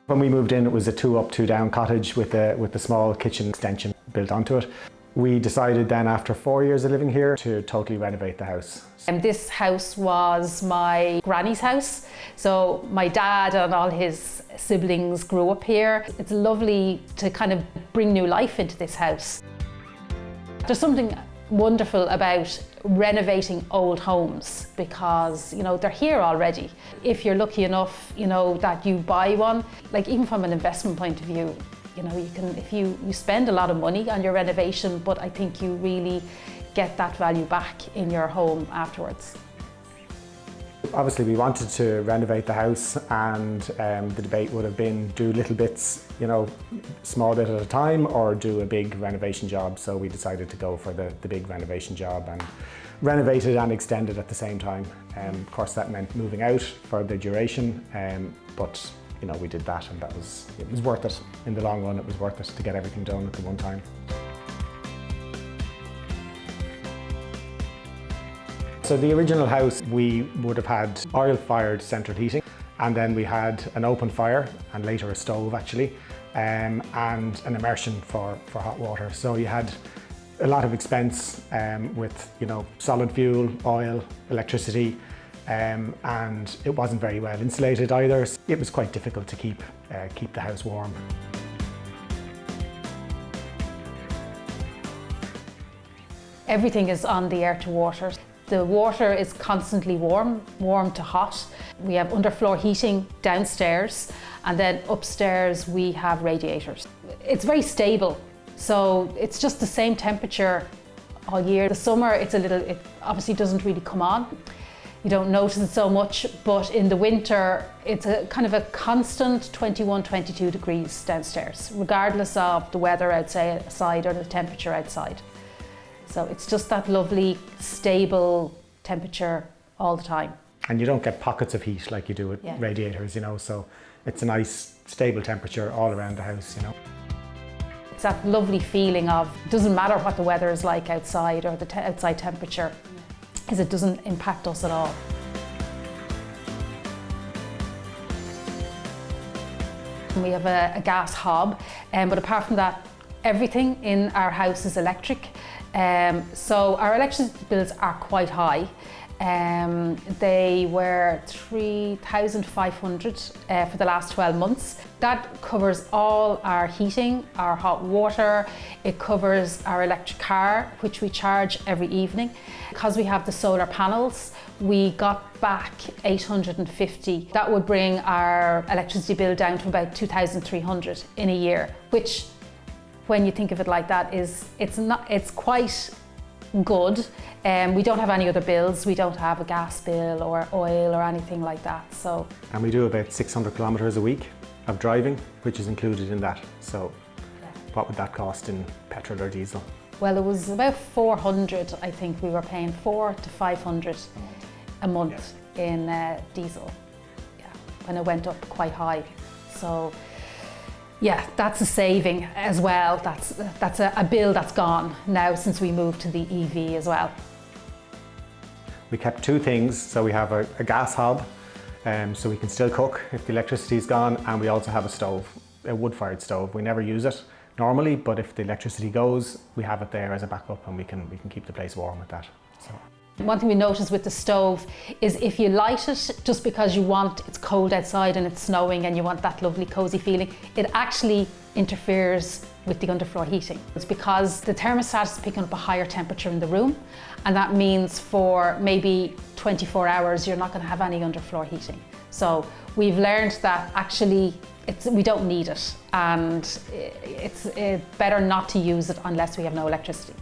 When we moved in, it was a 2-up, 2-down cottage with a small kitchen extension built onto it. We decided then, after 4 years of living here, to totally renovate the house. And this house was my granny's house. So my dad and all his siblings grew up here. It's lovely to kind of bring new life into this house. There's something wonderful about renovating old homes because, you know, they're here already. If you're lucky enough, you know, that you buy one, like even from an investment point of view, you know, you can, if you spend a lot of money on your renovation, but I think you really get that value back in your home afterwards. Obviously we wanted to renovate the house, and the debate would have been do little bits, you know, small bit at a time, or do a big renovation job. So we decided to go for the big renovation job and renovate it and extend it at the same time. Of course that meant moving out for the duration, but you know, we did that, and it was worth it. In the long run, it was worth it to get everything done at the one time. So the original house, we would have had oil-fired central heating, and then we had an open fire, and later a stove actually, and an immersion for hot water. So you had a lot of expense with, you know, solid fuel, oil, electricity, and it wasn't very well insulated either. It was quite difficult to keep the house warm. Everything is on the air to water. The water is constantly warm to hot. We have underfloor heating downstairs, and then upstairs we have radiators. It's very stable, so it's just the same temperature all year. The summer it obviously doesn't really come on. You don't notice it so much, but in the winter it's a kind of a constant 21, 22 degrees downstairs, regardless of the weather outside or the temperature outside. So it's just that lovely, stable temperature all the time. And you don't get pockets of heat like you do with radiators, you know, so it's a nice, stable temperature all around the house, you know. It's that lovely feeling of, it doesn't matter what the weather is like outside or the outside temperature, because it doesn't impact us at all. And we have a gas hob, but apart from that, everything in our house is electric. So our electricity bills are quite high. They were 3,500 for the last 12 months. That covers all our heating, our hot water. It covers our electric car, which we charge every evening. Because we have the solar panels, we got back 850. That would bring our electricity bill down to about 2,300 in a year, which, when you think of it like that, it's quite good. We don't have any other bills. We don't have a gas bill or oil or anything like that. So. And we do about 600 kilometres a week of driving, which is included in that. So what would that cost in petrol or diesel? Well, it was about 400, I think we were paying 400 to 500 a month in diesel. Yeah, when it went up quite high. So. Yeah, that's a saving as well. That's a bill that's gone now since we moved to the EV as well. We kept two things. So we have a gas hob, so we can still cook if the electricity's gone, and we also have a stove, a wood-fired stove. We never use it normally, but if the electricity goes, we have it there as a backup, and we can keep the place warm with that. So. One thing we noticed with the stove is if you light it just because it's cold outside and it's snowing and you want that lovely cozy feeling, it actually interferes with the underfloor heating. It's because the thermostat is picking up a higher temperature in the room, and that means for maybe 24 hours you're not going to have any underfloor heating. So we've learned that actually we don't need it, and it's better not to use it unless we have no electricity.